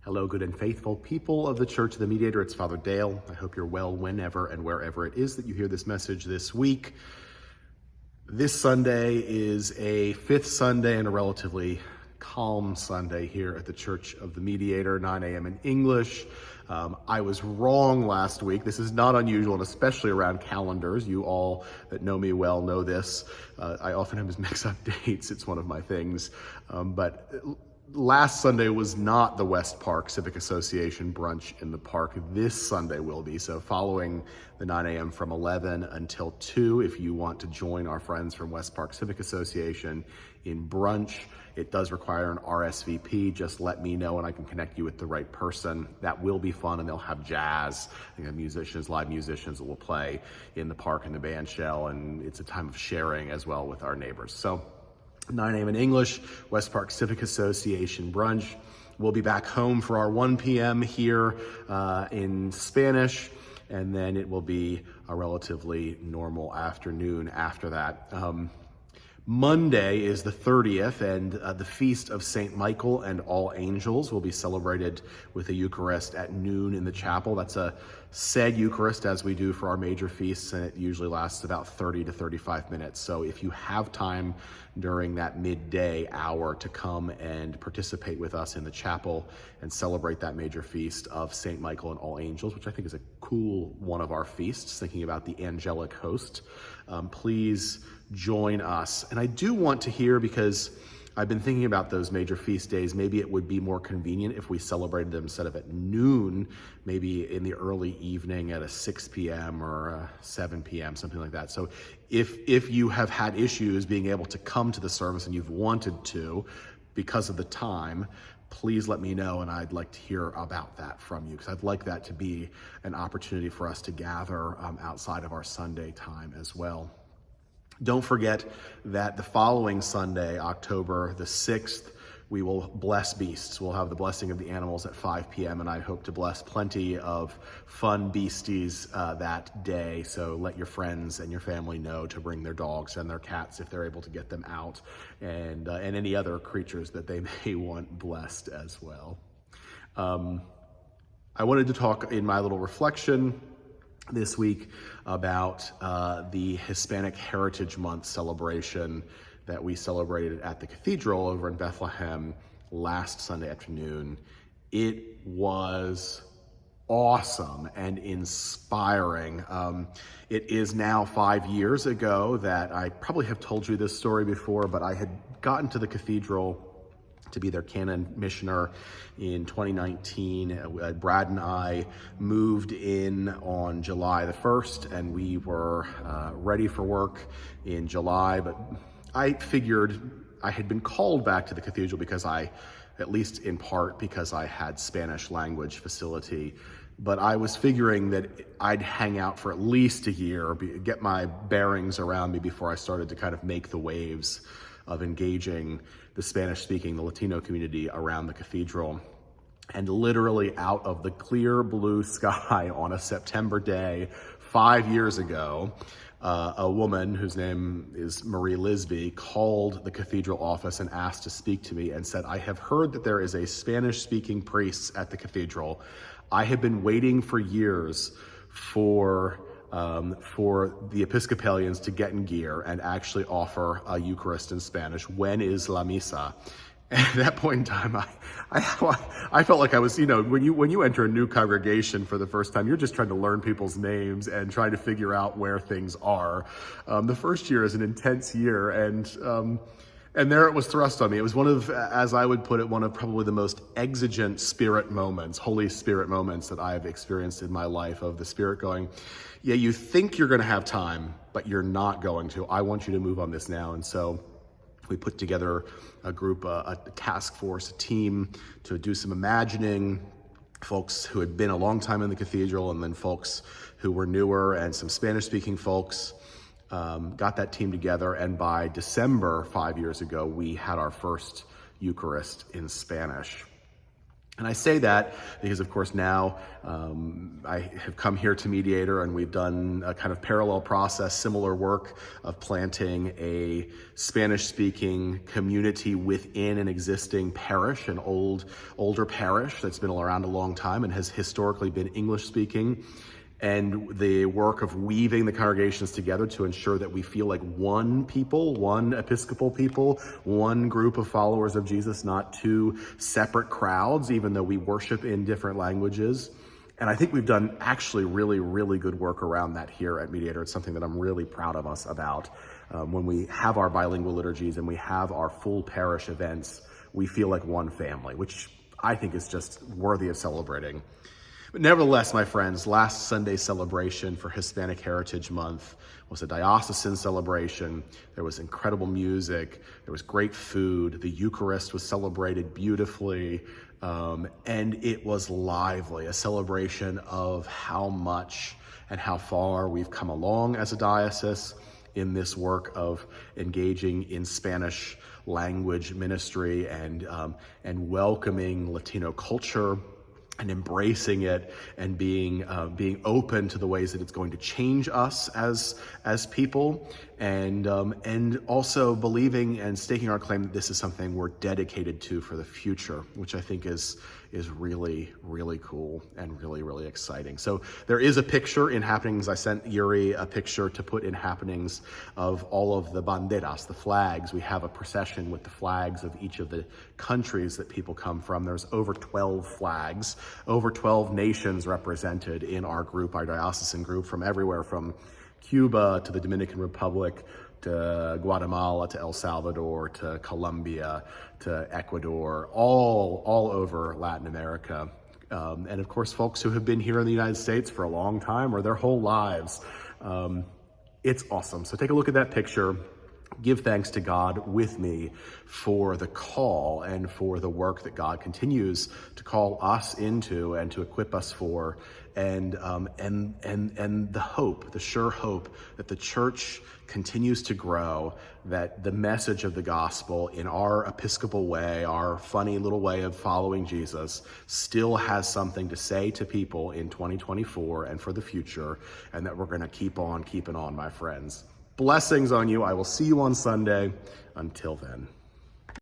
Hello, good and faithful people of the Church of the Mediator. It's Father Dale. I hope you're well whenever and wherever it is that you hear this message this week. This Sunday is a fifth Sunday and a relatively calm Sunday here at the Church of the Mediator, 9 a.m. in English. I was wrong last week. This is not unusual, and especially around calendars. You all that know me well know this. I often mix up dates. It's one of my things. But last Sunday was not the West Park Civic Association brunch in the park. This Sunday will be. So following the 9 a.m. from 11 until 2, if you want to join our friends from West Park Civic Association in brunch, it does require an RSVP. Just let me know and I can connect you with the right person. That will be fun, and they'll have jazz. They have musicians, live musicians that will play in the park in the band shell, and it's a time of sharing as well with our neighbors. So 9 a.m. in English, West Park Civic Association brunch. We'll be back home for our 1 p.m. here in Spanish, and then it will be a relatively normal afternoon after that. Monday is the 30th, and the Feast of St. Michael and All Angels will be celebrated with a Eucharist at noon in the chapel. That's a said Eucharist, as we do for our major feasts, and it usually lasts about 30 to 35 minutes. So if you have time during that midday hour to come and participate with us in the chapel and celebrate that major feast of St. Michael and All Angels, which I think is a cool one of our feasts, thinking about the angelic host, please join us. And I do want to hear, because I've been thinking about those major feast days, maybe it would be more convenient if we celebrated them instead of at noon, maybe in the early evening at a 6 p.m. or a 7 p.m., something like that. So if you have had issues being able to come to the service and you've wanted to because of the time, please let me know, and I'd like to hear about that from you, because I'd like that to be an opportunity for us to gather outside of our Sunday time as well. Don't forget that the following Sunday, October the 6th, we will bless beasts. We'll have the blessing of the animals at 5 p.m., and I hope to bless plenty of fun beasties that day. So let your friends and your family know to bring their dogs and their cats if they're able to get them out, and any other creatures that they may want blessed as well. I wanted to talk in my little reflection this week about the Hispanic Heritage Month celebration that we celebrated at the cathedral over in Bethlehem last Sunday afternoon. It was awesome and inspiring. It is now 5 years ago that I probably have told you this story before, but I had gotten to the cathedral to be their canon missioner in 2019. Brad and I moved in on July the 1st, and we were ready for work in July, but I figured I had been called back to the cathedral because at least in part because I had Spanish language facility, but I was figuring that I'd hang out for at least a year, get my bearings around me before I started to kind of make the waves of engaging the Spanish-speaking, the Latino community around the cathedral. And literally out of the clear blue sky on a September day 5 years ago, a woman whose name is Marie Lisby called the cathedral office and asked to speak to me and said, "I have heard that there is a Spanish-speaking priest at the cathedral. I have been waiting for years for the Episcopalians to get in gear and actually offer a Eucharist in Spanish. When is La Misa?" And at that point in time, I felt like I was, when you enter a new congregation for the first time, you're just trying to learn people's names and trying to figure out where things are. The first year is an intense year, and there it was thrust on me. It was one of, as I would put it, one of probably the most exigent spirit moments, Holy Spirit moments that I've experienced in my life, of the Spirit going, yeah, you think you're going to have time, but you're not going to. I want you to move on this now. And so we put together a group, a task force, a team to do some imagining, folks who had been a long time in the cathedral, and then folks who were newer, and some Spanish-speaking folks. Got that team together, and by December 5 years ago, we had our first Eucharist in Spanish. And I say that because, of course, now I have come here to Mediator, and we've done a kind of parallel process, similar work of planting a Spanish-speaking community within an existing parish, an older parish that's been around a long time and has historically been English-speaking. And the work of weaving the congregations together to ensure that we feel like one people, one Episcopal people, one group of followers of Jesus, not two separate crowds, even though we worship in different languages. And I think we've done actually really, really good work around that here at Mediator. It's something that I'm really proud of us about. When we have our bilingual liturgies and we have our full parish events, we feel like one family, which I think is just worthy of celebrating. But nevertheless, my friends, last Sunday's celebration for Hispanic Heritage Month was a diocesan celebration. There was incredible music. There was great food. The Eucharist was celebrated beautifully. And it was lively, a celebration of how much and how far we've come along as a diocese in this work of engaging in Spanish language ministry and welcoming Latino culture and embracing it and being open to the ways that it's going to change us as people, and also believing and staking our claim that this is something we're dedicated to for the future, which I think is really, really cool and really, really exciting. So there is a picture in Happenings. I sent Yuri a picture to put in Happenings of all of the banderas, the flags. We have a procession with the flags of each of the countries that people come from. There's over 12 flags, over 12 nations represented in our group, our diocesan group, from everywhere from Cuba to the Dominican Republic, to Guatemala, to El Salvador, to Colombia, to Ecuador, all over Latin America. And of course, folks who have been here in the United States for a long time or their whole lives. It's awesome. So take a look at that picture. Give thanks to God with me for the call and for the work that God continues to call us into and to equip us for, and the hope, the sure hope that the church continues to grow, that the message of the gospel in our Episcopal way, our funny little way of following Jesus, still has something to say to people in 2024 and for the future, and that we're going to keep on keeping on, my friends. Blessings on you. I will see you on Sunday. Until then.